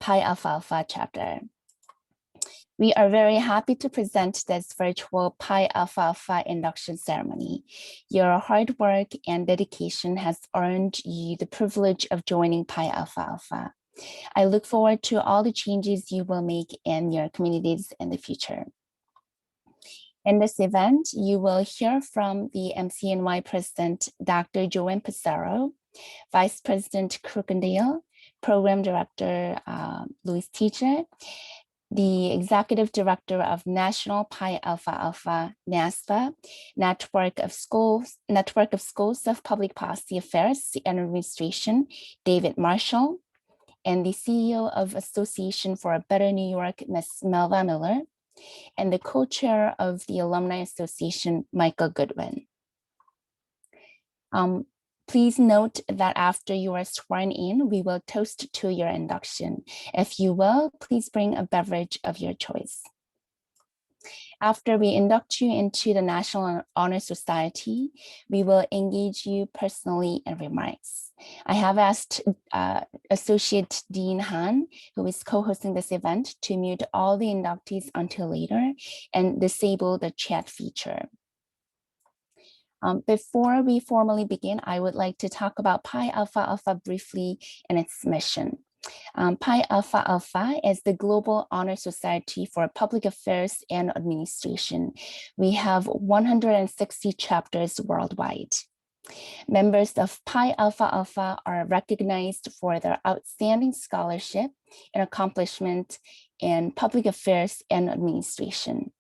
Pi Alpha Alpha chapter. We are very happy to present this virtual Pi Alpha Alpha induction ceremony. Your hard work and dedication has earned you the privilege of joining Pi Alpha Alpha. I look forward to all the changes you will make in your communities in the future. In this event, you will hear from the MCNY President, Dr. Joanne Pissarro, Vice President Crookendale, Program Director Louis Teacher, the Executive Director of National Pi Alpha Alpha NASPA, Network of Schools of Public Policy Affairs and Administration, David Marshall, and the CEO of Association for a Better New York, Ms. Melva Miller, and the co-chair of the Alumni Association, Michael Goodwin. Please note that after you are sworn in, we will toast to your induction. If you will, please bring a beverage of your choice. After we induct you into the National Honor Society, we will engage you personally in remarks. I have asked Associate Dean Han, who is co-hosting this event, to mute all the inductees until later and disable the chat feature. Before we formally begin, I would like to talk about Pi Alpha Alpha briefly and its mission. Pi Alpha Alpha is the Global Honor Society for Public Affairs and Administration. We have 160 chapters worldwide. Members of Pi Alpha Alpha are recognized for their outstanding scholarship and accomplishment in public affairs and administration.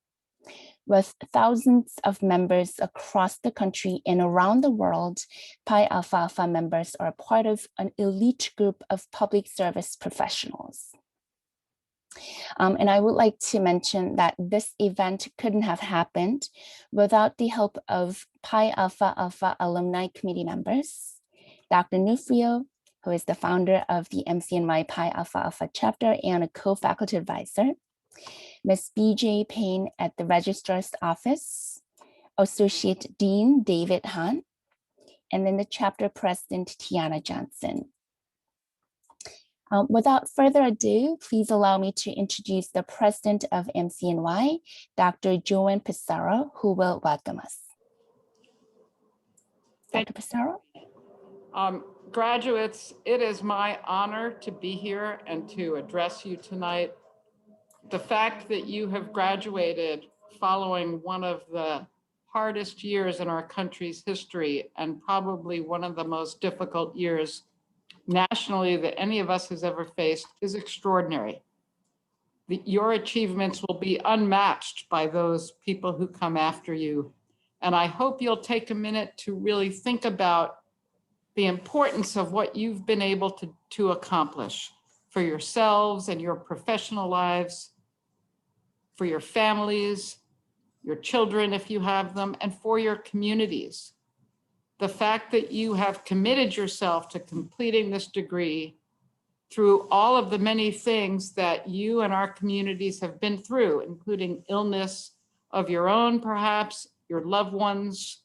With thousands of members across the country and around the world, Pi Alpha Alpha members are part of an elite group of public service professionals. And I would like to mention that this event couldn't have happened without the help of Pi Alpha Alpha alumni committee members, Dr. Nufrio, who is the founder of the MCNY Pi Alpha Alpha chapter and a co-faculty advisor, Ms. BJ Payne at the Registrar's Office, Associate Dean David Han, and then the chapter president, Tiana Johnson. Without further ado, please allow me to introduce the president of MCNY, Dr. Joanne Pissarro, who will welcome us. Dr. Pissarro? Graduates, it is my honor to be here and to address you tonight. The fact that you have graduated following one of the hardest years in our country's history and probably one of the most difficult years nationally that any of us has ever faced is extraordinary. Your achievements will be unmatched by those people who come after you. And I hope you'll take a minute to really think about the importance of what you've been able to accomplish for yourselves and your professional lives, for your families, your children if you have them, and for your communities. The fact that you have committed yourself to completing this degree through all of the many things that you and our communities have been through, including illness of your own, perhaps, your loved ones,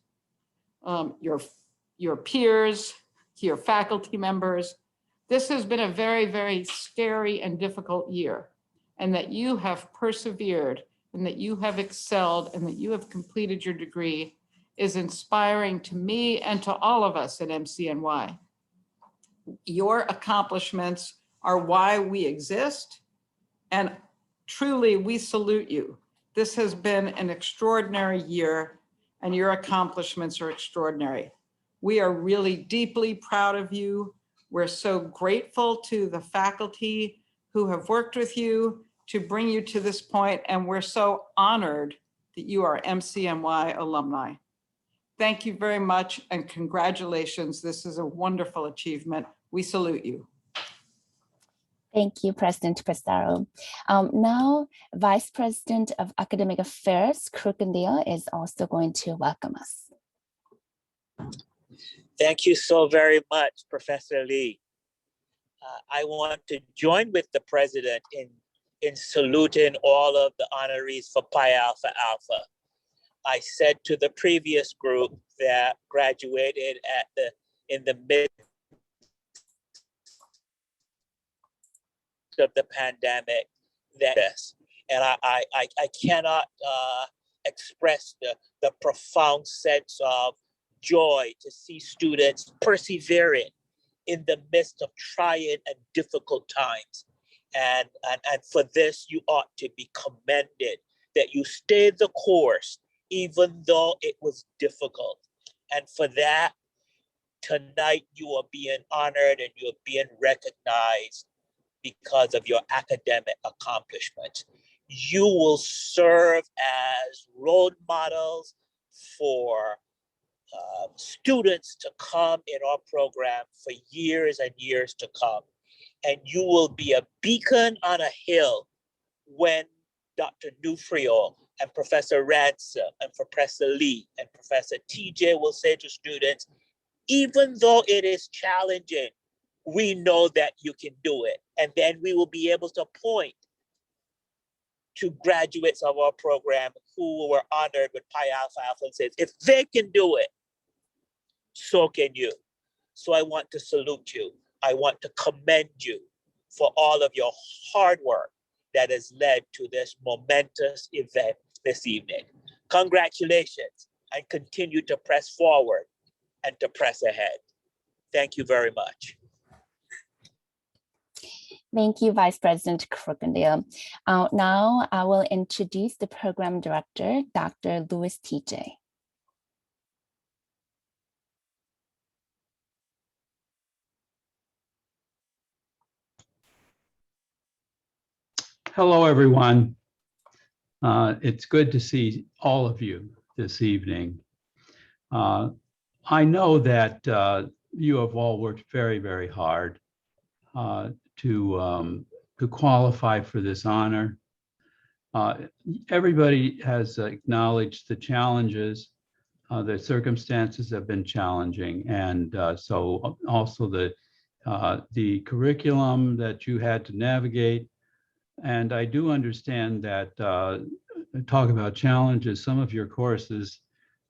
your peers, your faculty members. This has been a very, very scary and difficult year, and that you have persevered and that you have excelled and that you have completed your degree is inspiring to me and to all of us at MCNY. Your accomplishments are why we exist, and truly we salute you. This has been an extraordinary year and your accomplishments are extraordinary. We are really deeply proud of you. We're so grateful to the faculty who have worked with you to bring you to this point, and we're so honored that you are MCNY alumni. Thank you very much and congratulations. This is a wonderful achievement. We salute you. Thank you, President Pissarro. Now, Vice President of Academic Affairs, Crookendale, is also going to welcome us. Thank you so very much, Professor Lee. I want to join with the president in saluting all of the honorees for Pi Alpha Alpha. I said to the previous group that graduated in the mid of the pandemic than this. And I cannot express the profound sense of joy to see students persevering in the midst of trying and difficult times. And for this, you ought to be commended that you stayed the course, even though it was difficult. And for that, tonight you are being honored and you're being recognized because of your academic accomplishments. You will serve as role models for students to come in our program for years and years to come. And you will be a beacon on a hill when Dr. Nufrio and Professor Ransom and Professor Lee and Professor TJ will say to students, even though it is challenging, we know that you can do it. And then we will be able to point to graduates of our program who were honored with Pi Alpha Alpha and says, if they can do it, so can you. So I want to salute you. I want to commend you for all of your hard work that has led to this momentous event this evening. Congratulations, and continue to press forward and to press ahead. Thank you very much. Thank you, Vice President Crookendale. Now I will introduce the program director, Dr. Louis TJ. Hello, everyone. It's good to see all of you this evening. I know that you have all worked very, very hard to qualify for this honor. Everybody has acknowledged the challenges. The circumstances have been challenging, and so also the curriculum that you had to navigate. And I do understand that talk about challenges. Some of your courses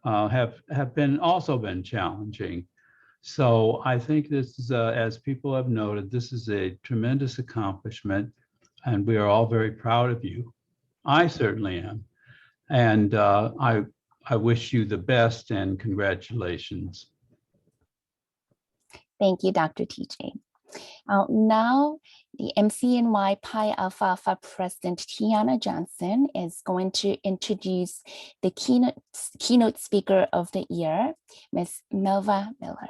have also been challenging. So I think this is, as people have noted, this is a tremendous accomplishment, and we are all very proud of you. I certainly am. And I wish you the best and congratulations. Thank you, Dr. TJ. Now, the MCNY Pi Alpha Alpha President Tiana Johnson is going to introduce the keynote speaker of the year, Ms. Melva Miller.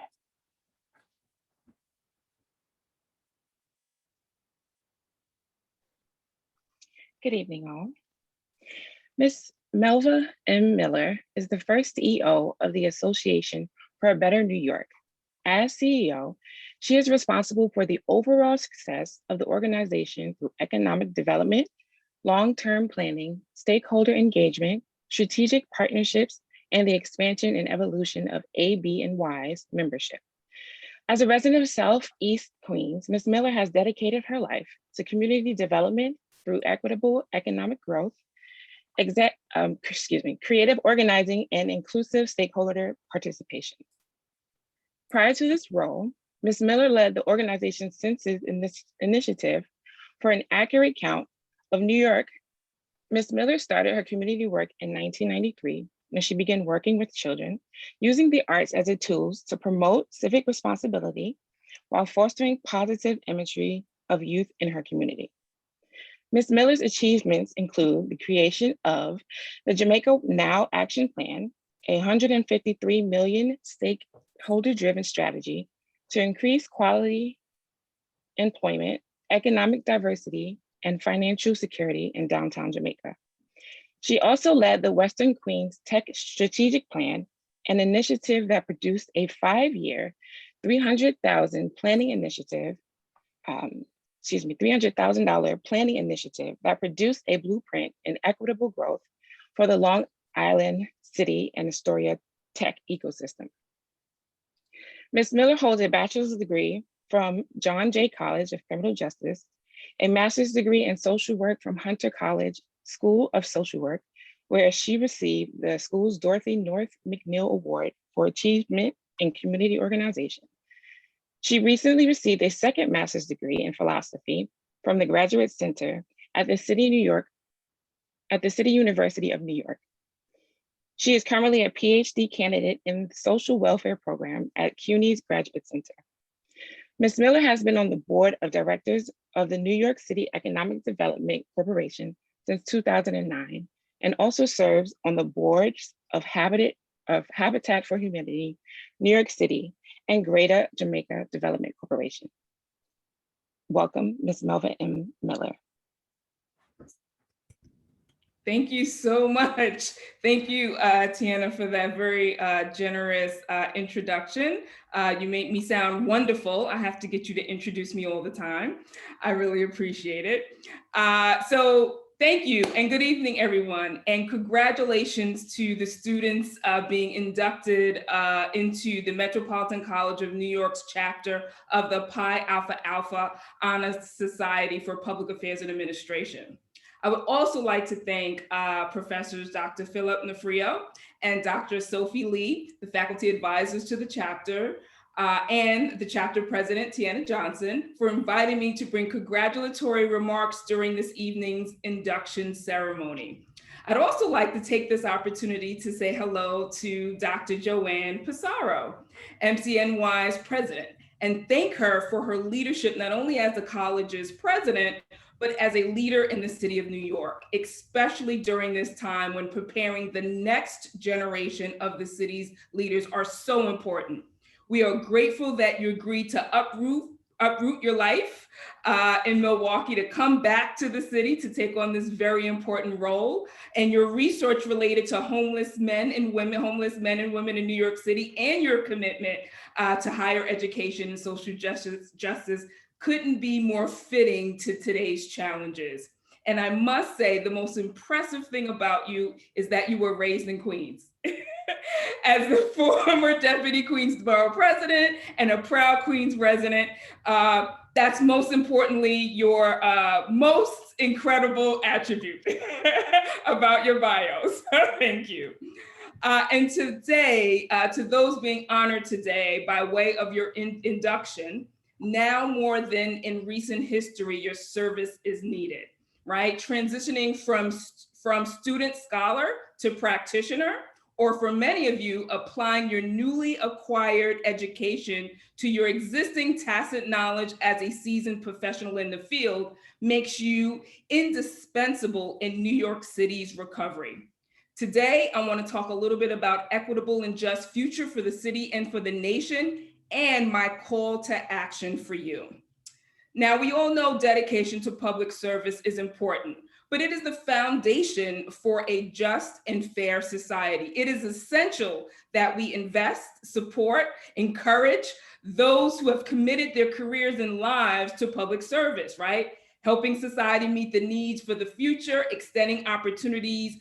Good evening, all. Ms. Melva M. Miller is the first CEO of the Association for a Better New York. As CEO, she is responsible for the overall success of the organization through economic development, long-term planning, stakeholder engagement, strategic partnerships, and the expansion and evolution of ABNY's membership. As a resident of Southeast Queens, Ms. Miller has dedicated her life to community development through equitable economic growth, creative organizing, and inclusive stakeholder participation. Prior to this role, Ms. Miller led the organization's census initiative for an accurate count of New York. Ms. Miller started her community work in 1993 when she began working with children, using the arts as a tool to promote civic responsibility while fostering positive imagery of youth in her community. Ms. Miller's achievements include the creation of the Jamaica Now Action Plan, a $153 million stakeholder-driven strategy to increase quality employment, economic diversity, and financial security in downtown Jamaica. She also led the Western Queens Tech Strategic Plan, an initiative that produced a 5-year, $300,000 planning initiative, $300,000 planning initiative that produced a blueprint in equitable growth for the Long Island City and Astoria tech ecosystem. Ms. Miller holds a bachelor's degree from John Jay College of Criminal Justice, a master's degree in social work from Hunter College School of Social Work, where she received the school's Dorothy North McNeil Award for Achievement in Community Organization. She recently received a second master's degree in philosophy from the Graduate Center at the City University of New York. She is currently a PhD candidate in the Social Welfare Program at CUNY's Graduate Center. Ms. Miller has been on the board of directors of the New York City Economic Development Corporation since 2009, and also serves on the boards of Habitat for Humanity, New York City, and Greater Jamaica Development Corporation. Welcome, Ms. Melva M. Miller. Thank you so much. Thank you, Tiana, for that very generous introduction. You make me sound wonderful. I have to get you to introduce me all the time. I really appreciate it. So thank you, and good evening, everyone. And congratulations to the students being inducted into the Metropolitan College of New York's chapter of the Pi Alpha Alpha Honor Society for Public Affairs and Administration. I would also like to thank Professors Dr. Philip Nafrio and Dr. Sophie Lee, the faculty advisors to the chapter, and the chapter president, Tiana Johnson, for inviting me to bring congratulatory remarks during this evening's induction ceremony. I'd also like to take this opportunity to say hello to Dr. Joanne Pissarro, MCNY's president, and thank her for her leadership, not only as the college's president, but as a leader in the city of New York, especially during this time when preparing the next generation of the city's leaders are so important. We are grateful that you agreed to uproot your life in Milwaukee to come back to the city to take on this very important role, and your research related to homeless men and women in New York City, and your commitment to higher education and social justice couldn't be more fitting to today's challenges. And I must say, the most impressive thing about you is that you were raised in Queens. As the former Deputy Queensborough President and a proud Queens resident, that's most importantly your most incredible attribute about your bios. Thank you. And today, to those being honored today by way of your induction, now more than in recent history, your service is needed, right? Transitioning from student scholar to practitioner, or for many of you, applying your newly acquired education to your existing tacit knowledge as a seasoned professional in the field, makes you indispensable in New York City's recovery. Today, I want to talk a little bit about equitable and just future for the city and for the nation, and my call to action for you. Now, we all know dedication to public service is important, but it is the foundation for a just and fair society. It is essential that we invest, support, encourage those who have committed their careers and lives to public service, right? Helping society meet the needs for the future, extending opportunities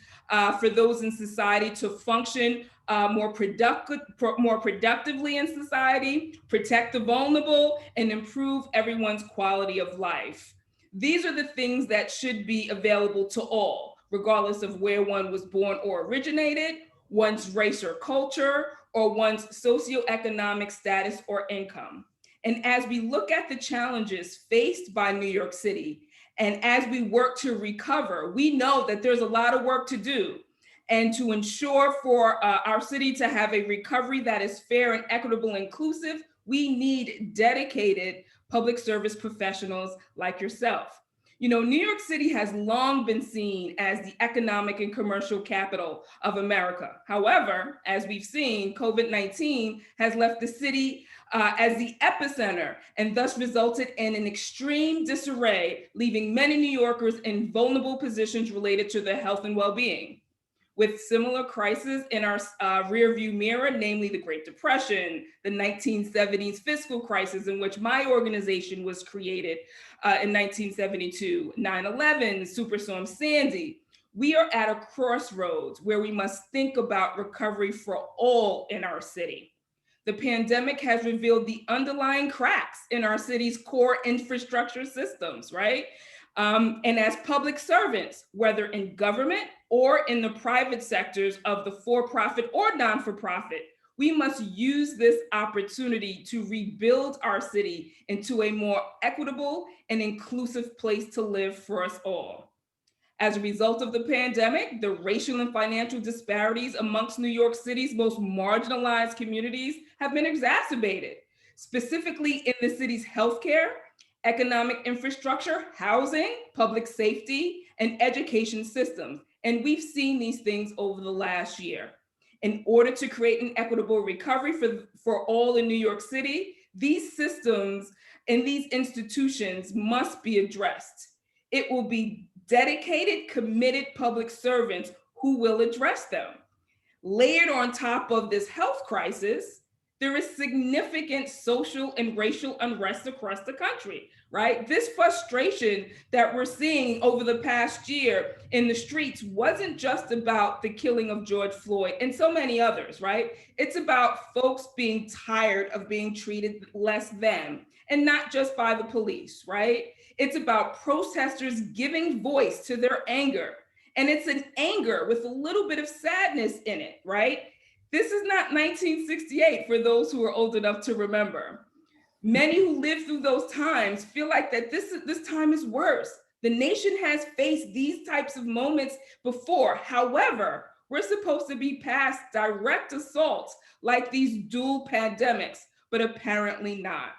for those in society to function more productively in society, protect the vulnerable, and improve everyone's quality of life. These are the things that should be available to all, regardless of where one was born or originated, one's race or culture, or one's socioeconomic status or income. And as we look at the challenges faced by New York City, and as we work to recover, we know that there's a lot of work to do. And to ensure for our city to have a recovery that is fair and equitable and inclusive, we need dedicated public service professionals like yourself. You know, New York City has long been seen as the economic and commercial capital of America. However, as we've seen, COVID-19 has left the city as the epicenter and thus resulted in an extreme disarray, leaving many New Yorkers in vulnerable positions related to their health and well-being. With similar crises in our rearview mirror, namely the Great Depression, the 1970s fiscal crisis in which my organization was created in 1972, 9/11, Superstorm Sandy, we are at a crossroads where we must think about recovery for all in our city. The pandemic has revealed the underlying cracks in our city's core infrastructure systems, right? And as public servants, whether in government or in the private sectors of the for-profit or non-for-profit, We must use this opportunity to rebuild our city into a more equitable and inclusive place to live for us all. As a result of the pandemic, the racial and financial disparities amongst New York City's most marginalized communities have been exacerbated, specifically in the city's healthcare, economic infrastructure, housing, public safety, and education systems. And we've seen these things over the last year. In order to create an equitable recovery for all in New York City, these systems and these institutions must be addressed. It will be dedicated, committed public servants who will address them. Layered on top of this health crisis, there is significant social and racial unrest across the country, right? This frustration that we're seeing over the past year in the streets wasn't just about the killing of George Floyd and so many others, right? It's about folks being tired of being treated less than, and not just by the police, right? It's about protesters giving voice to their anger. And it's an anger with a little bit of sadness in it, right? This is not 1968 for those who are old enough to remember. Many who lived through those times feel like that this time is worse. The nation has faced these types of moments before. However, we're supposed to be past direct assaults like these dual pandemics, but apparently not.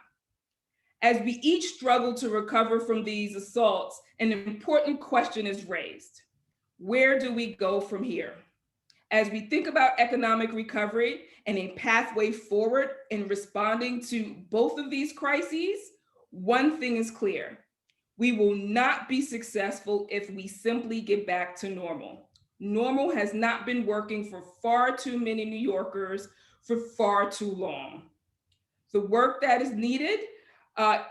As we each struggle to recover from these assaults, an important question is raised. Where do we go from here? As we think about economic recovery and a pathway forward in responding to both of these crises, one thing is clear. We will not be successful if we simply get back to normal. Normal has not been working for far too many New Yorkers for far too long. The work that is needed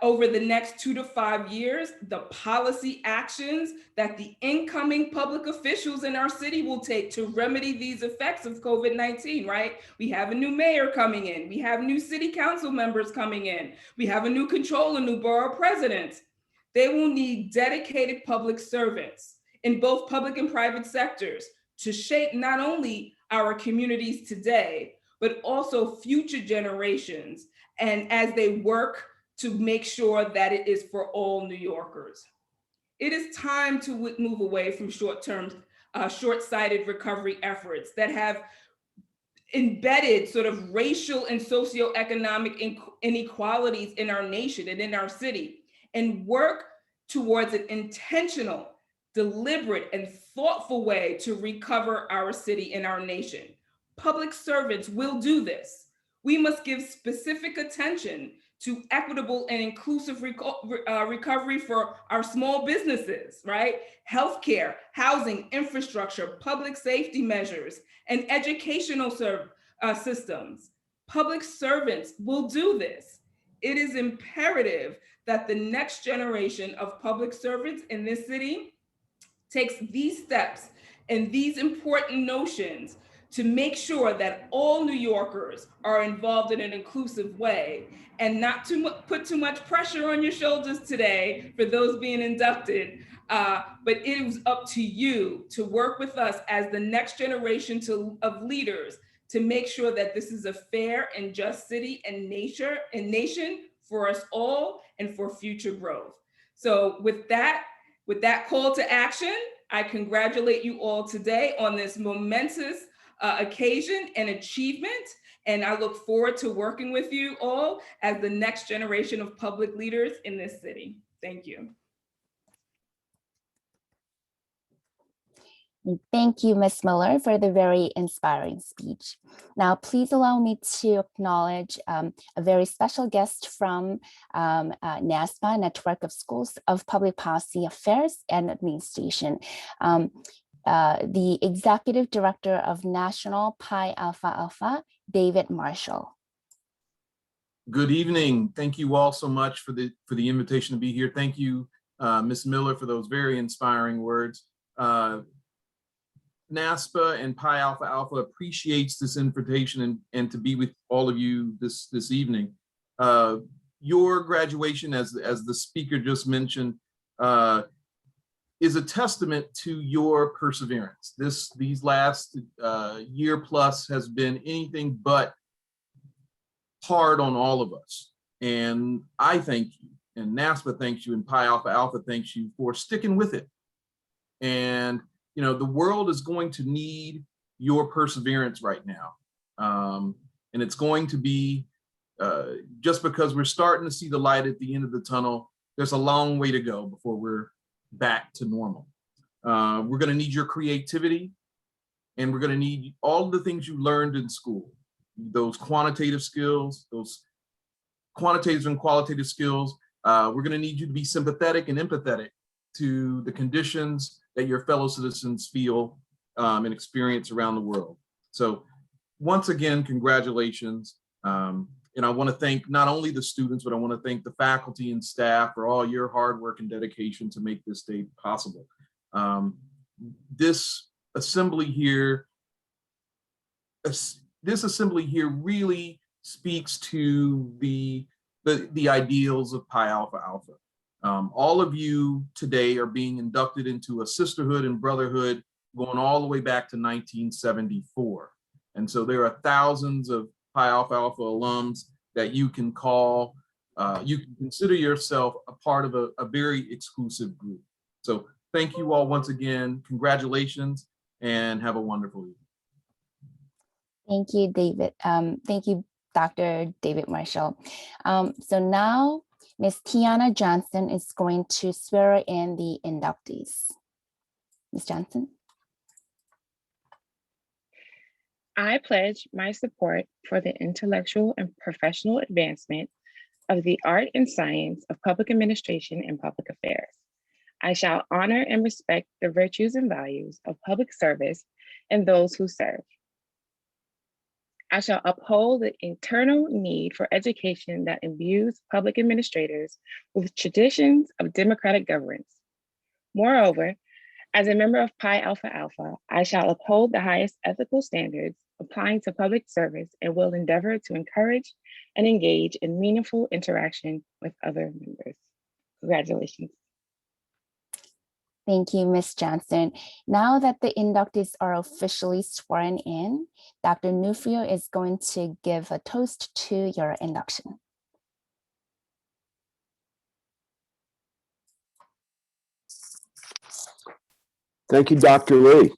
over the next 2 to 5 years, the policy actions that the incoming public officials in our city will take to remedy these effects of COVID-19, right? We have a new mayor coming in. We have new city council members coming in. We have a new controller, new borough president. They will need dedicated public servants in both public and private sectors to shape not only our communities today, but also future generations. And as they work to make sure that it is for all New Yorkers. It is time to move away from short-sighted recovery efforts that have embedded sort of racial and socioeconomic inequalities in our nation and in our city, and work towards an intentional, deliberate, and thoughtful way to recover our city and our nation. Public servants will do this. We must give specific attention to equitable and inclusive recovery for our small businesses, right? Healthcare, housing, infrastructure, public safety measures, and educational systems. Public servants will do this. It is imperative that the next generation of public servants in this city takes these steps and these important notions to make sure that all New Yorkers are involved in an inclusive way, and not to put too much pressure on your shoulders today for those being inducted, but it was up to you to work with us as the next generation of leaders to make sure that this is a fair and just city and nation for us all and for future growth. So with that call to action, I congratulate you all today on this momentous occasion and achievement. And I look forward to working with you all as the next generation of public leaders in this city. Thank you. Thank you, Ms. Miller, for the very inspiring speech. Now, please allow me to acknowledge a very special guest from NASPA, Network of Schools of Public Policy Affairs and Administration. The Executive Director of National Pi Alpha Alpha, David Marshall. Good evening. Thank you all so much for the invitation to be here. Thank you, Ms. Miller, for those very inspiring words. NASPA and Pi Alpha Alpha appreciates this invitation and to be with all of you this evening. Your graduation, as the speaker just mentioned, is a testament to your perseverance. These last year plus has been anything but hard on all of us. And I thank you, and NASPA thanks you, and Pi Alpha Alpha thanks you for sticking with it. And you know, the world is going to need your perseverance right now. And it's going to be, just because we're starting to see the light at the end of the tunnel, there's a long way to go before we're back to normal. We're going to need your creativity, and we're going to need all of the things you learned in school, those quantitative skills, those quantitative and qualitative skills. We're going to need you to be sympathetic and empathetic to the conditions that your fellow citizens feel and experience around the world. So once again, congratulations. And I want to thank not only the students, but I want to thank the faculty and staff for all your hard work and dedication to make this day possible. This assembly here really speaks to the ideals of Pi Alpha Alpha. All of you today are being inducted into a sisterhood and brotherhood going all the way back to 1974. And so there are thousands of Pi Alpha Alpha alums that you can call. You can consider yourself a part of a very exclusive group. So thank you all once again. Congratulations, and have a wonderful evening. Thank you, David. Thank you, Dr. David Marshall. So now Ms. Tiana Johnson is going to swear in the inductees. Ms. Johnson. I pledge my support for the intellectual and professional advancement of the art and science of public administration and public affairs. I shall honor and respect the virtues and values of public service and those who serve. I shall uphold the internal need for education that imbues public administrators with traditions of democratic governance. Moreover, as a member of Pi Alpha Alpha, I shall uphold the highest ethical standards applying to public service and will endeavor to encourage and engage in meaningful interaction with other members. Congratulations. Thank you, Ms. Johnson. Now that the inductees are officially sworn in, Dr. Nufrio is going to give a toast to your induction. Thank you, Dr. Lee.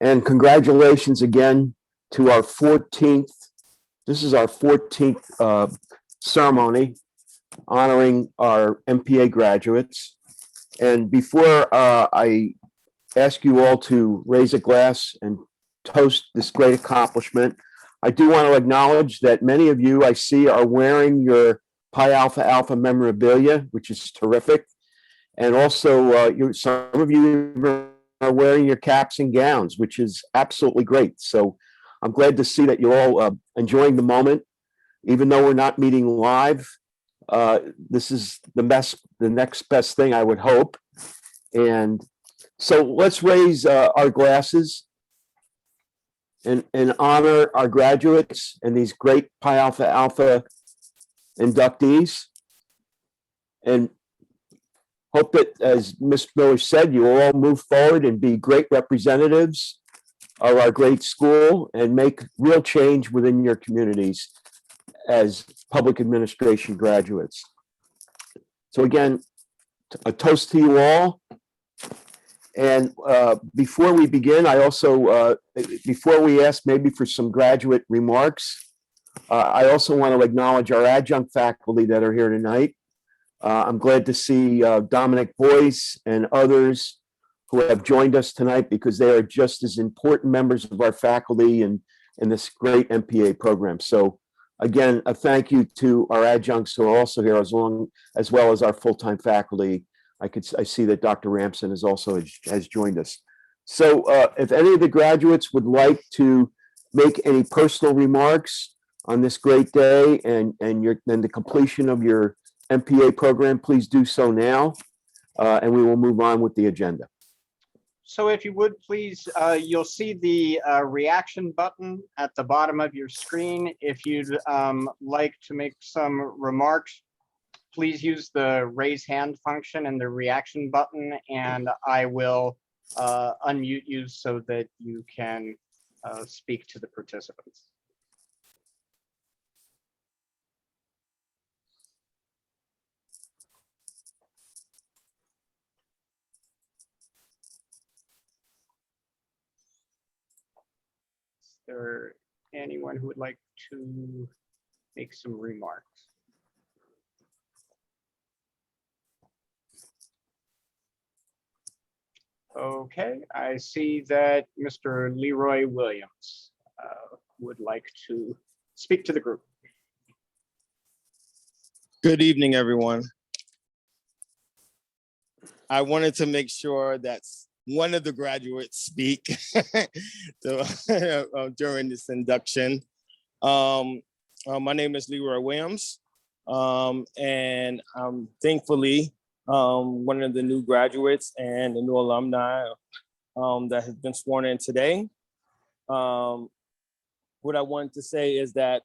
And congratulations again to our 14th, this is our 14th ceremony honoring our MPA graduates. And before I ask you all to raise a glass and toast this great accomplishment, I do want to acknowledge that many of you I see are wearing your Pi Alpha Alpha memorabilia, which is terrific. And also some of you are wearing your caps and gowns, which is absolutely great. So I'm glad to see that you're all enjoying the moment, even though we're not meeting live. This is the next best thing, I would hope. And so let's raise our glasses and honor our graduates and these great Pi Alpha Alpha inductees. And hope that, as Ms. Miller said, you will all move forward and be great representatives of our great school and make real change within your communities as public administration graduates. So again, a toast to you all. And before we begin, I also, before we ask maybe for some graduate remarks, I also want to acknowledge our adjunct faculty that are here tonight. I'm glad to see Dominic Boyce and others who have joined us tonight because they are just as important members of our faculty and in this great MPA program. So again, a thank you to our adjuncts who are also here, as well as our full-time faculty. I see that Dr. Ramson has joined us. So if any of the graduates would like to make any personal remarks on this great day and the completion of your MPA program, please do so now, and we will move on with the agenda. So if you would please, you'll see the reaction button at the bottom of your screen. If you'd like to make some remarks, please use the raise hand function and the reaction button, and I will unmute you so that you can speak to the participants. there anyone who would like to make some remarks? Okay, I see that Mr. Leroy Williams would like to speak to the group. Good evening, everyone. I wanted to make sure that one of the graduates speak during this induction. My name is Leroy Williams, and I'm thankfully one of the new graduates and the new alumni that has been sworn in today. What I wanted to say is that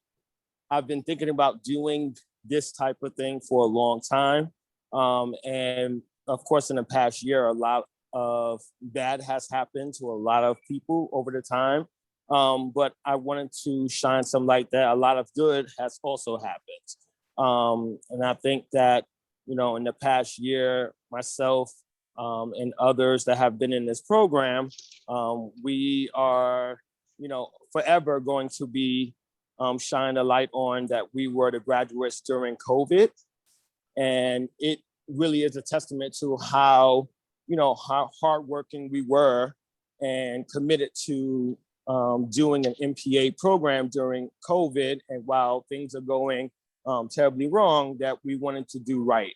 I've been thinking about doing this type of thing for a long time. And of course, in the past year, a lot of bad has happened to a lot of people over the time. But I wanted to shine some light that a lot of good has also happened. And I think that, you know, in the past year, myself and others that have been in this program, we are, you know, forever going to be shine a light on that we were the graduates during COVID. And it really is a testament to how, you know, how hardworking we were and committed to doing an MPA program during COVID. And while things are going terribly wrong, that we wanted to do right.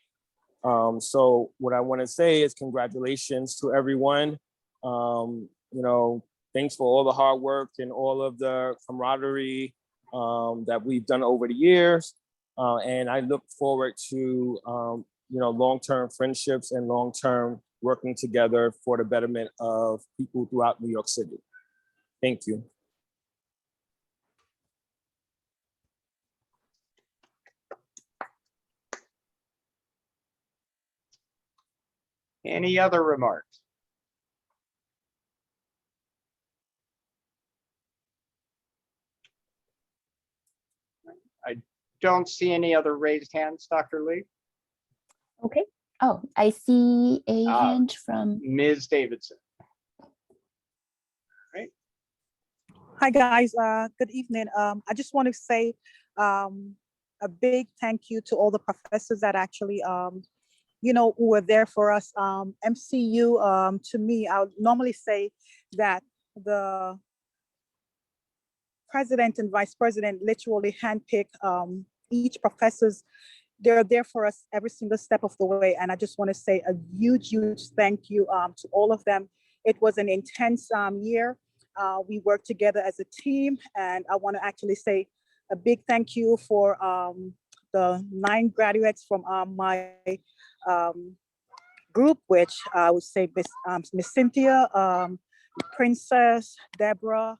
So what I want to say is congratulations to everyone. You know, thanks for all the hard work and all of the camaraderie that we've done over the years. And I look forward to, you know, long-term friendships and long-term working together for the betterment of people throughout New York City. Thank you. Any other remarks? I don't see any other raised hands, Dr. Lee. Okay. Oh, I see a hand from Ms. Davidson. Hi, guys. Good evening. I just want to say a big thank you to all the professors that actually, you know, who were there for us. MCU, to me, I would normally say that the president and vice president literally handpick each professors. They're there for us every single step of the way. And I just want to say a huge, huge thank you to all of them. It was an intense year. We worked together as a team. And I want to actually say a big thank you for the 9 graduates from my group, which I would say Miss Cynthia, Princess, Deborah,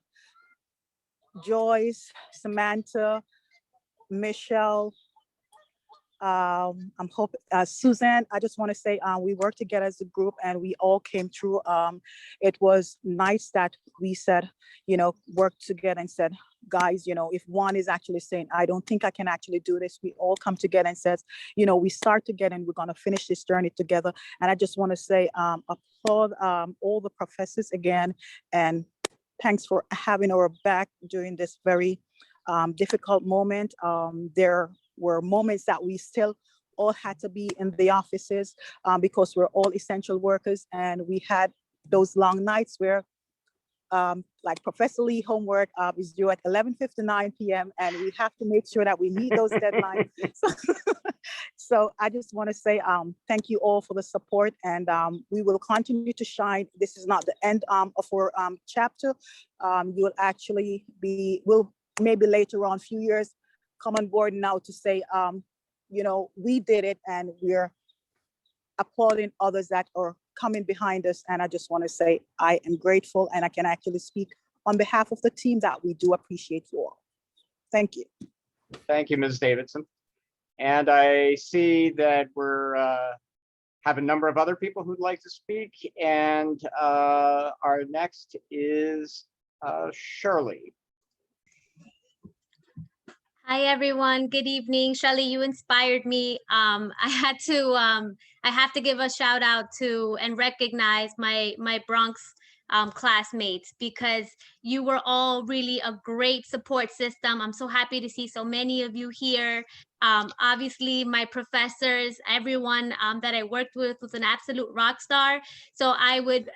Joyce, Samantha, Michelle, I'm hoping Suzanne. I just want to say we worked together as a group and we all came through. It was nice that we said, you know, worked together and said, guys, you know, if one is actually saying, I don't think I can actually do this, we all come together and says, you know, we start together and we're going to finish this journey together. And I just want to say applaud all the professors again, and thanks for having our back during this very difficult moment. There were moments that we still all had to be in the offices because we're all essential workers, and we had those long nights where like Professor Lee homework is due at 11:59 p.m. and we have to make sure that we meet those deadlines. So I just want to say thank you all for the support, and we will continue to shine. This is not the end of our chapter. You will actually be, will maybe later on, few years, come on board now to say, you know, we did it, and we're applauding others that are coming behind us. And I just want to say I am grateful, and I can actually speak on behalf of the team that we do appreciate you all. Thank you. Thank you, Ms. Davidson. And I see that we're have a number of other people who'd like to speak. And our next is Shirley. Hi, everyone. Good evening. Shelley, you inspired me. I have to give a shout out to and recognize my Bronx classmates, because you were all really a great support system. I'm so happy to see so many of you here. Obviously, my professors, everyone that I worked with was an absolute rock star. So I would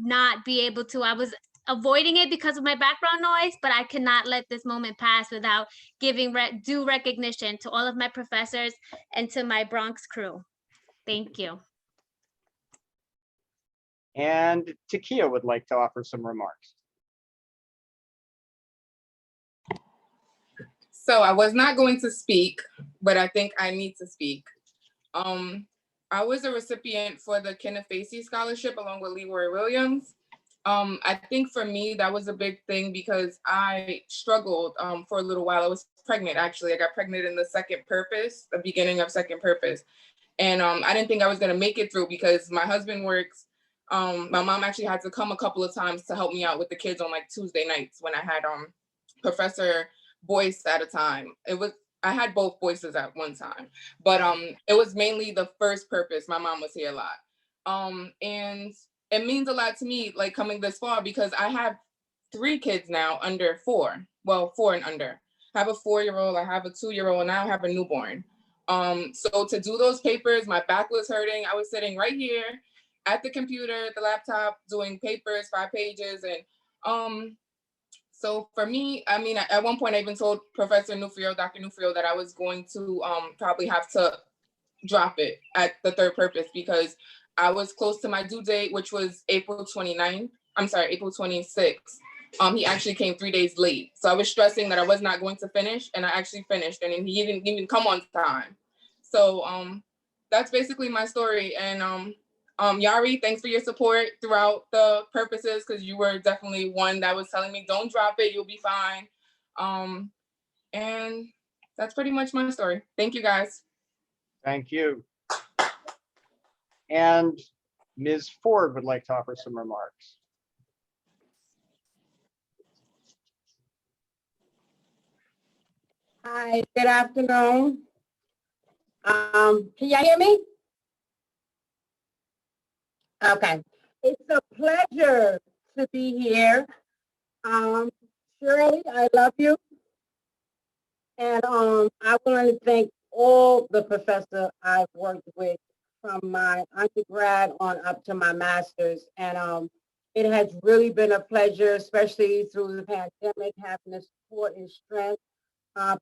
not be able to, I was avoiding it because of my background noise, but I cannot let this moment pass without giving due recognition to all of my professors and to my Bronx crew. Thank you. And Takia would like to offer some remarks. So I was not going to speak, but I think I need to speak. I was a recipient for the Kenneth Facey Scholarship along with Leroy Williams. I think for me, that was a big thing because I struggled for a little while. I was pregnant, actually. I got pregnant in the second purpose, the beginning of second purpose. And I didn't think I was gonna make it through because my husband works. My mom actually had to come a couple of times to help me out with the kids on like Tuesday nights when I had Professor Boyce at a time. I had both voices at one time, but it was mainly the first purpose. My mom was here a lot. And it means a lot to me, like coming this far, because I have 3 kids now under 4. Well, 4 and under. I have a 4-year-old, I have a 2-year-old, and now I have a newborn. So to do those papers, my back was hurting. I was sitting right here at the computer, the laptop, doing papers, 5 pages. And so for me, I mean, at one point I even told Professor Nufrio, Dr. Nufrio, that I was going to probably have to drop it at the third purpose because I was close to my due date, which was April 26th. He actually came 3 days late. So I was stressing that I was not going to finish, and I actually finished, and he didn't even come on time. So that's basically my story. And Yari, thanks for your support throughout the purposes, because you were definitely one that was telling me, don't drop it, you'll be fine. And that's pretty much my story. Thank you, guys. Thank you. And Ms. Ford would like to offer some remarks. Hi, good afternoon. Can y'all hear me? Okay. It's a pleasure to be here. Shirley, I love you. And I want to thank all the professors I've worked with from my undergrad on up to my master's. And it has really been a pleasure, especially through the pandemic, having the support and strength.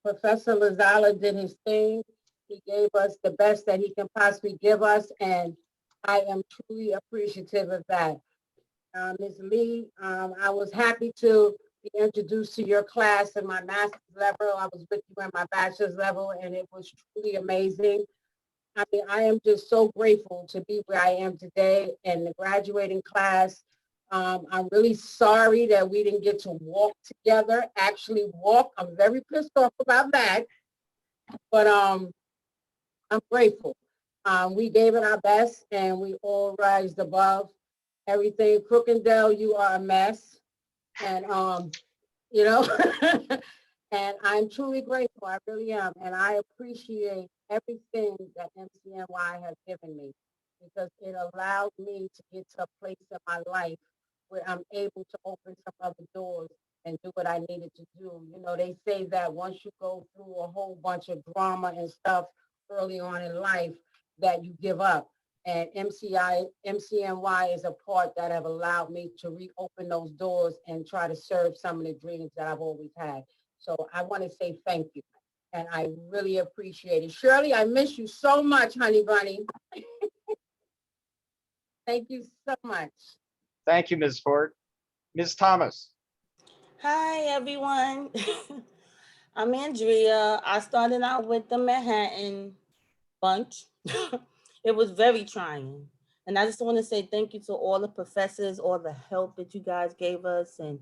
Professor Lazala did his thing. He gave us the best that he can possibly give us, and I am truly appreciative of that. Ms. Lee, I was happy to be introduced to your class in my master's level. I was with you in my bachelor's level, and it was truly amazing. I mean, I am just so grateful to be where I am today in the graduating class. I'm really sorry that we didn't get to walk together, actually walk. I'm very pissed off about that, but I'm grateful. We gave it our best and we all rised above everything. Crookendale, you are a mess. And, you know, and I'm truly grateful. I really am. And I appreciate everything that MCNY has given me because it allowed me to get to a place in my life where I'm able to open some other doors and do what I needed to do. You know, they say that once you go through a whole bunch of drama and stuff early on in life that you give up. And MCNY is a part that have allowed me to reopen those doors and try to serve some of the dreams that I've always had. So I want to say thank you. And I really appreciate it. Shirley, I miss you so much, honey bunny. Thank you so much. Thank you, Ms. Ford. Ms. Thomas. Hi, everyone. I'm Andrea. I started out with the Manhattan bunch. It was very trying. And I just want to say thank you to all the professors, all the help that you guys gave us, and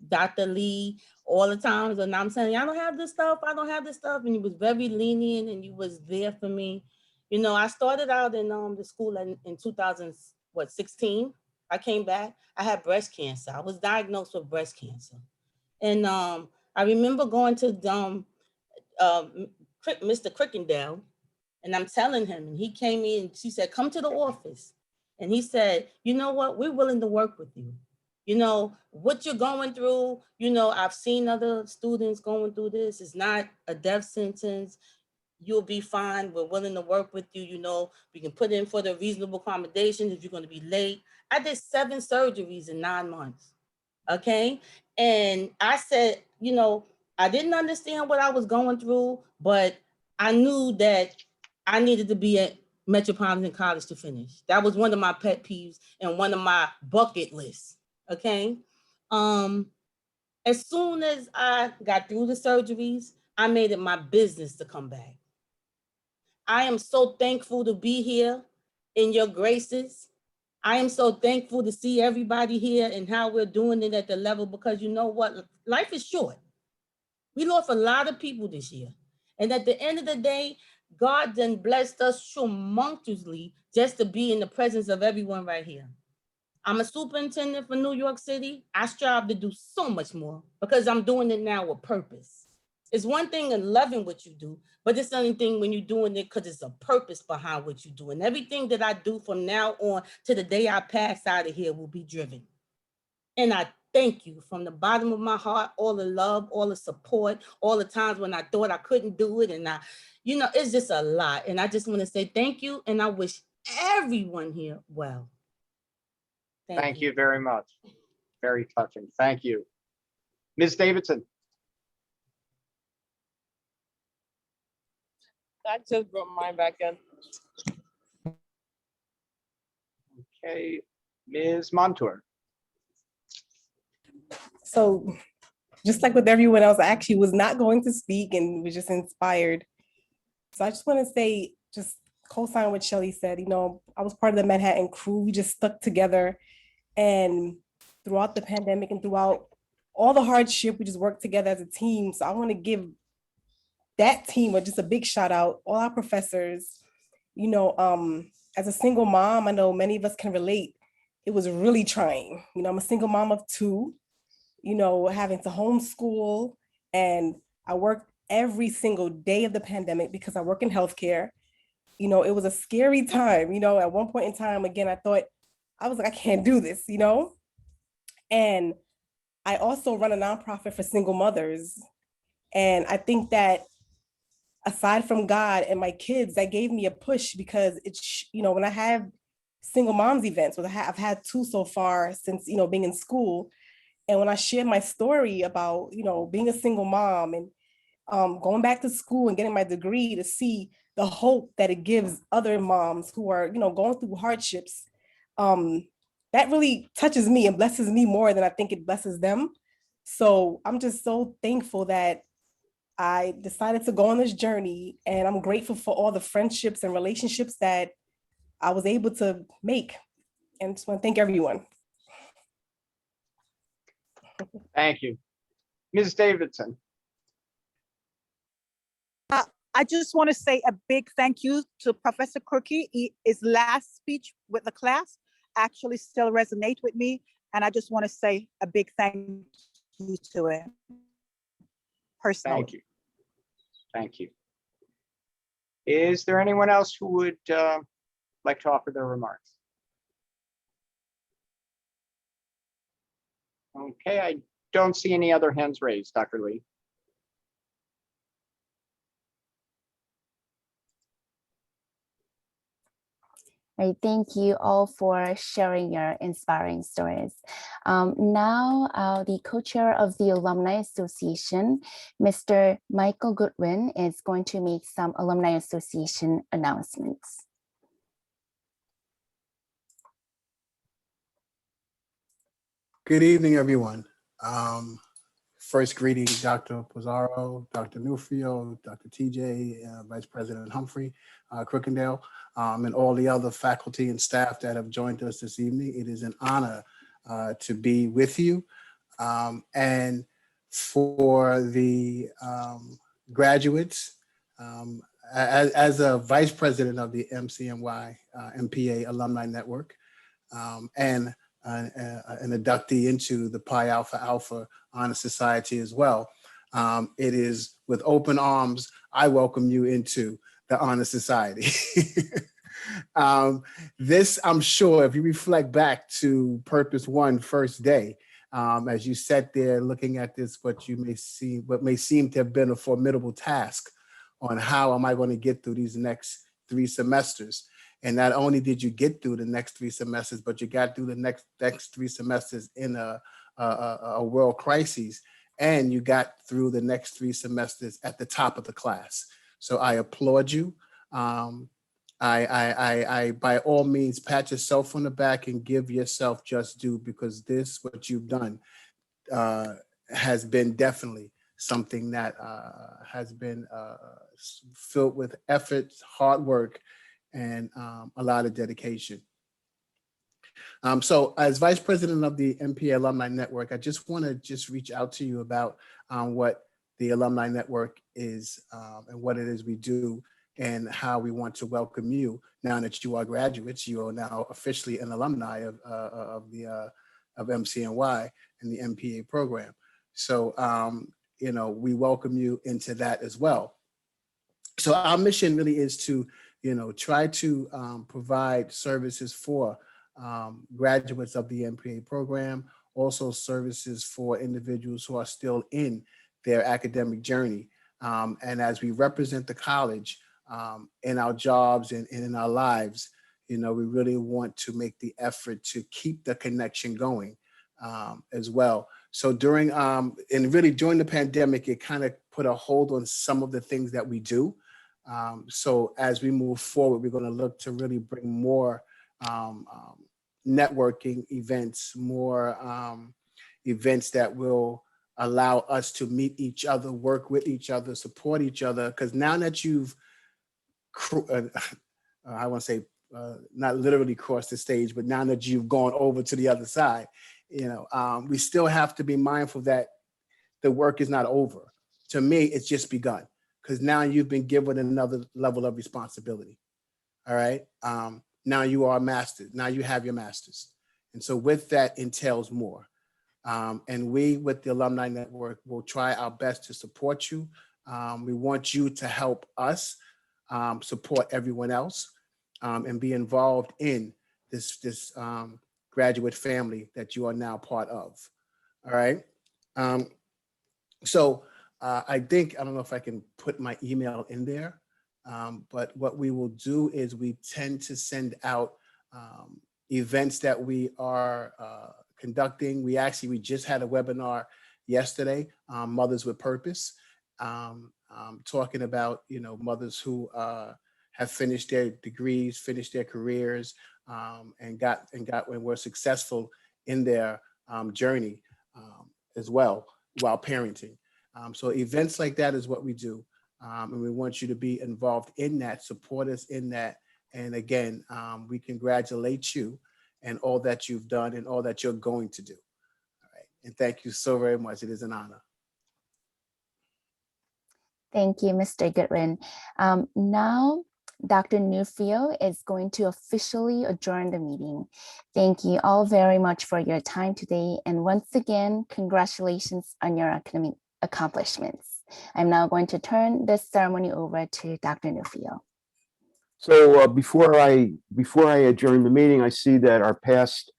Dr. Lee, all the times. And I'm saying, I don't have this stuff, I don't have this stuff. And you was very lenient and you was there for me. You know, I started out in the school in 2016. I came back, I had breast cancer. I was diagnosed with breast cancer. And I remember going to Mr. Crickendale, and I'm telling him, and he came in, she said, come to the office. And he said, you know what, we're willing to work with you. You know, what you're going through, you know, I've seen other students going through this. It's not a death sentence. You'll be fine. We're willing to work with you. You know, we can put in for the reasonable accommodation if you're going to be late. I did 7 surgeries in 9 months. Okay. And I said, you know, I didn't understand what I was going through, but I knew that I needed to be at Metropolitan College to finish. That was one of my pet peeves and one of my bucket lists. Okay. As soon as I got through the surgeries, I made it my business to come back. I am so thankful to be here in your graces. I am so thankful to see everybody here and how we're doing it at the level, because you know what? Life is short. We lost a lot of people this year. And at the end of the day, God then blessed us tremendously just to be in the presence of everyone right here. I'm a superintendent for New York City. I strive to do so much more because I'm doing it now with purpose. It's one thing in loving what you do, but it's another thing when you're doing it because it's a purpose behind what you do. And everything that I do from now on to the day I pass out of here will be driven. And I thank you from the bottom of my heart, all the love, all the support, all the times when I thought I couldn't do it. And you know, it's just a lot. And I just want to say thank you. And I wish everyone here well. Thank you very much. Very touching. Thank you. Ms. Davidson. I just brought mine back in. Okay, Ms. Montour. So just like with everyone else, I actually was not going to speak and was just inspired. So I just want to say, just co-sign what Shelley said. You know, I was part of the Manhattan crew. We just stuck together, and throughout the pandemic and throughout all the hardship, we just worked together as a team. So I want to give that team just a big shout out, all our professors. You know, as a single mom, I know many of us can relate. It was really trying. You know, I'm a single mom of 2, you know, having to homeschool, and I worked every single day of the pandemic because I work in healthcare. You know, it was a scary time. You know, at one point in time, again, I thought, I was like, I can't do this, you know? And I also run a nonprofit for single mothers. And I think that aside from God and my kids, that gave me a push, because it's, you know, when I have single moms events, I've had 2 so far since, you know, being in school. And when I share my story about, you know, being a single mom and going back to school and getting my degree, to see the hope that it gives other moms who are, you know, going through hardships, that really touches me and blesses me more than I think it blesses them. So I'm just so thankful that I decided to go on this journey, and I'm grateful for all the friendships and relationships that I was able to make. And just want to thank everyone. Thank you. Ms. Davidson. I just want to say a big thank you to Professor Cookie. His last speech with the class actually still resonate with me. And I just want to say a big thank you to him personally. Thank you. Thank you. Is there anyone else who would like to offer their remarks? Okay, I don't see any other hands raised, Dr. Lee. Right, thank you all for sharing your inspiring stories. Now, the co-chair of the Alumni Association, Mr. Michael Goodwin, is going to make some Alumni Association announcements. Good evening, everyone. First greeting, Dr. Pizarro, Dr. Newfield, Dr. TJ, Vice President Humphrey, Crookendale, and all the other faculty and staff that have joined us this evening. It is an honor to be with you. And for the graduates, as a Vice President of the MCNY MPA Alumni Network, and an inductee into the Pi Alpha Alpha Honor Society as well. It is with open arms, I welcome you into the Honor Society. This, I'm sure, if you reflect back to Purpose One first day, as you sat there looking at this, what may seem to have been a formidable task on how am I going to get through these next 3 semesters. And not only did you get through the next 3 semesters, but you got through the next 3 semesters in a world crisis, and you got through the next 3 semesters at the top of the class. So I applaud you. I by all means, pat yourself on the back and give yourself just due, because this, what you've done, has been definitely something that has been filled with effort, hard work, and a lot of dedication. So as Vice President of the MPA Alumni Network, I just want to reach out to you about what the Alumni Network is and what it is we do, and how we want to welcome you now that you are graduates. You are now officially an alumni of MCNY and the MPA program. So, we welcome you into that as well. So our mission really is to, try to provide services for graduates of the MPA program, also services for individuals who are still in their academic journey. And as we represent the college in our jobs and in our lives, we really want to make the effort to keep the connection going as well. So during the pandemic, it kind of put a hold on some of the things that we do. So as we move forward, we're going to look to really bring more networking events, more events that will allow us to meet each other, work with each other, support each other. Because now that you've, I want to say, not literally crossed the stage, but now that you've gone over to the other side, we still have to be mindful that the work is not over. To me, it's just begun, because now you've been given another level of responsibility. All right. Now you are a master. Now you have your masters. And so with that entails more. And we, with the Alumni Network, will try our best to support you. We want you to help us support everyone else and be involved in this graduate family that you are now part of. All right. So I don't know if I can put my email in there, but what we will do is we tend to send out events that we are conducting. We just had a webinar yesterday, Mothers with Purpose, talking about, mothers who have finished their degrees, finished their careers, and were successful in their journey as well while parenting. So events like that is what we do. And we want you to be involved in that, support us in that. And again, we congratulate you and all that you've done and all that you're going to do. All right. And thank you so very much. It is an honor. Thank you, Mr. Goodwin. Now, Dr. Newfield is going to officially adjourn the meeting. Thank you all very much for your time today. And once again, congratulations on your academic accomplishments. I'm now going to turn this ceremony over to Dr. Newfield. So before I adjourn the meeting, I see that our past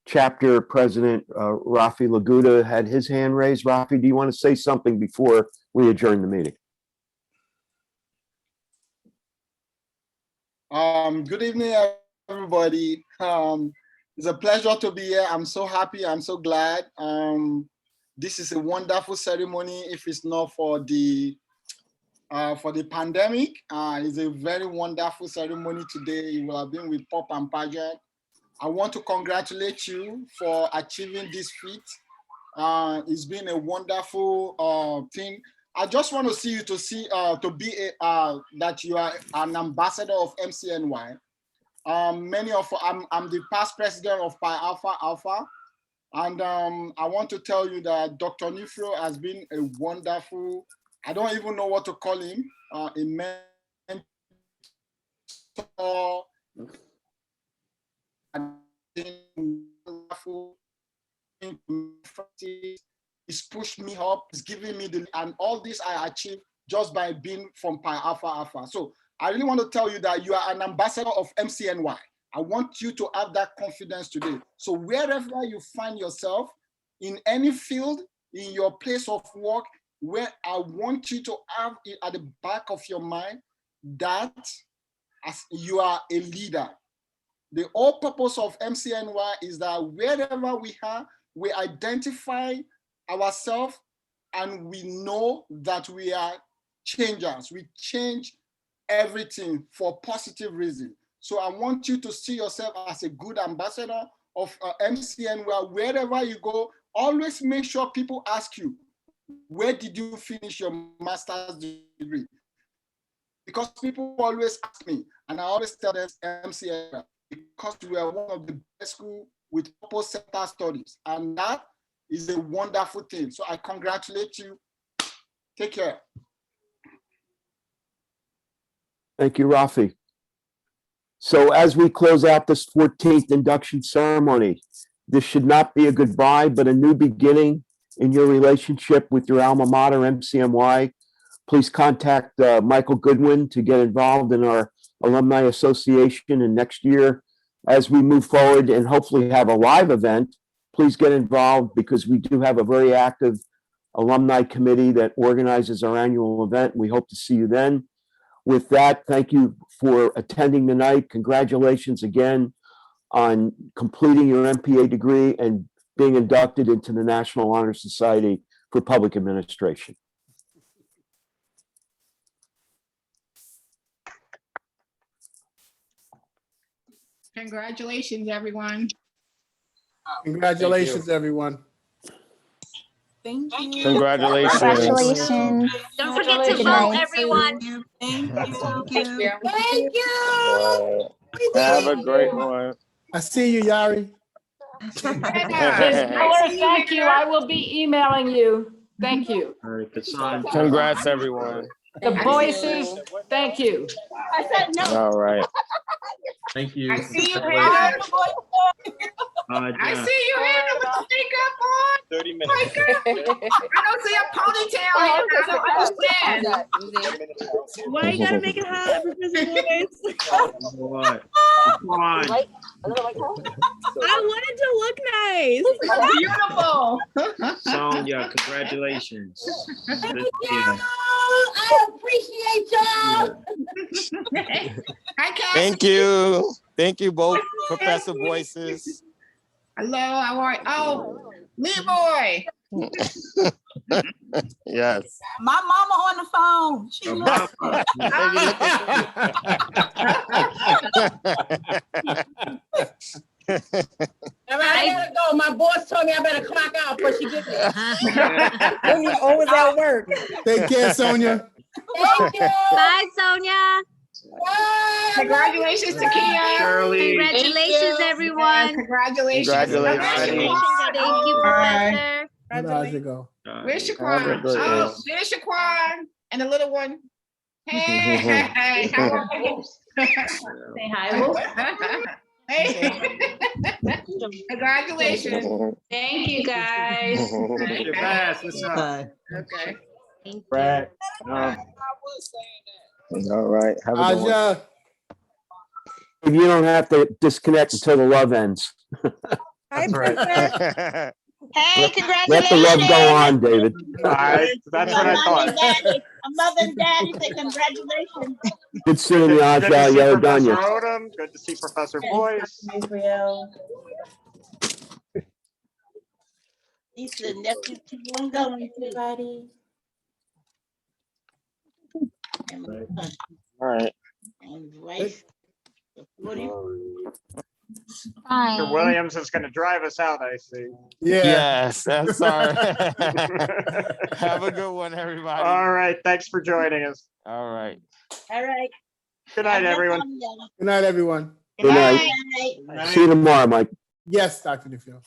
chapter president, Rafi Laguda, had his hand raised. Rafi, do you want to say something before we adjourn the meeting? Good evening, everybody. It's a pleasure to be here. I'm so happy. I'm so glad. This is a wonderful ceremony. If it's not for the pandemic, it's a very wonderful ceremony today. You will have been with Pop and Paget. I want to congratulate you for achieving this feat. It's been a wonderful thing. I just want to see you that you are an ambassador of MCNY. I'm the past president of Pi Alpha Alpha. And I want to tell you that Dr. Newfield has been a wonderful, I don't even know what to call him, a mentor. He's pushed me up, he's giving me and all this I achieved just by being from Pi Alpha Alpha. So I really want to tell you that you are an ambassador of MCNY. I want you to have that confidence today. So wherever you find yourself, in any field, in your place of work, where I want you to have it at the back of your mind that as you are a leader. The whole purpose of MCNY is that wherever we are, we identify ourselves and we know that we are changers. We change everything for positive reason. So I want you to see yourself as a good ambassador of MCNY. Wherever you go, always make sure people ask you, where did you finish your master's degree? Because people always ask me, and I always tell them MCNY, because we are one of the best schools with purpose center studies. And that is a wonderful thing. So I congratulate you. Take care. Thank you, Rafi. So as we close out this 14th induction ceremony, this should not be a goodbye, but a new beginning in your relationship with your alma mater, MCNY. Please contact Michael Goodwin to get involved in our Alumni Association. And next year, as we move forward and hopefully have a live event, please get involved because we do have a very active alumni committee that organizes our annual event. We hope to see you then. With that, thank you for attending tonight. Congratulations again on completing your MPA degree and being inducted into the National Honor Society for Public Administration. Congratulations, everyone. Congratulations, everyone. Thank you. Congratulations. Congratulations. Don't forget to Good vote, night. everyone. Thank you. Thank you. Have a great one. I see you, Yari. Ms. Miller, thank you. I will be emailing you. Thank you. Congrats, everyone. The voices, thank you. I said no. All right. Thank you. I see you, Hannah. I see you, Hannah, with the makeup on. 30 minutes. My God. I don't see a ponytail. I don't understand. Why you gotta make it hot, Professor Boyce? What? Come on. I wanted to look nice. Beautiful. Sonia, congratulations. Thank you. I appreciate y'all. Hi, Cassie. Thank you. Thank you both, Professor Voices. Hello, how are you? Oh, Leroy. Yes. My mama on the phone. She I gotta go. My boss told me I better clock out before she gets there. Sonia always at work. Take care, Sonia. Thank you. Bye, Sonia. Bye. Congratulations to Kia. Shirley. Congratulations, everyone. Congratulations. Congratulations. Thank you, Professor. How'd you go? Where's Shaquan? Oh, there's Shaquan and the little one. Hey, how are you? Say hi. Hey. Congratulations. Thank you, guys. Your best. What's up? Okay. Brad. All right. Have a good one. Aja. You don't have to disconnect until the love ends. Hi, Princess. Hey, Let the love congratulations. go on, David. That's what I thought. Mom and Daddy say congratulations. Good seeing you, Good Aja. to see Yo, Professor Danya. Odom. Good to see Professor Boyce. These are the nephews to one going, everybody. All right. And Bryce. Mr. Williams is going to drive us out, I see. Yeah. Yes, that's sorry. Have a good one, everybody. All right. Thanks for joining us. All right. All right. Good night, everyone. Good night, everyone. Good night. See you tomorrow, Mike. Yes, Dr. DeFeo.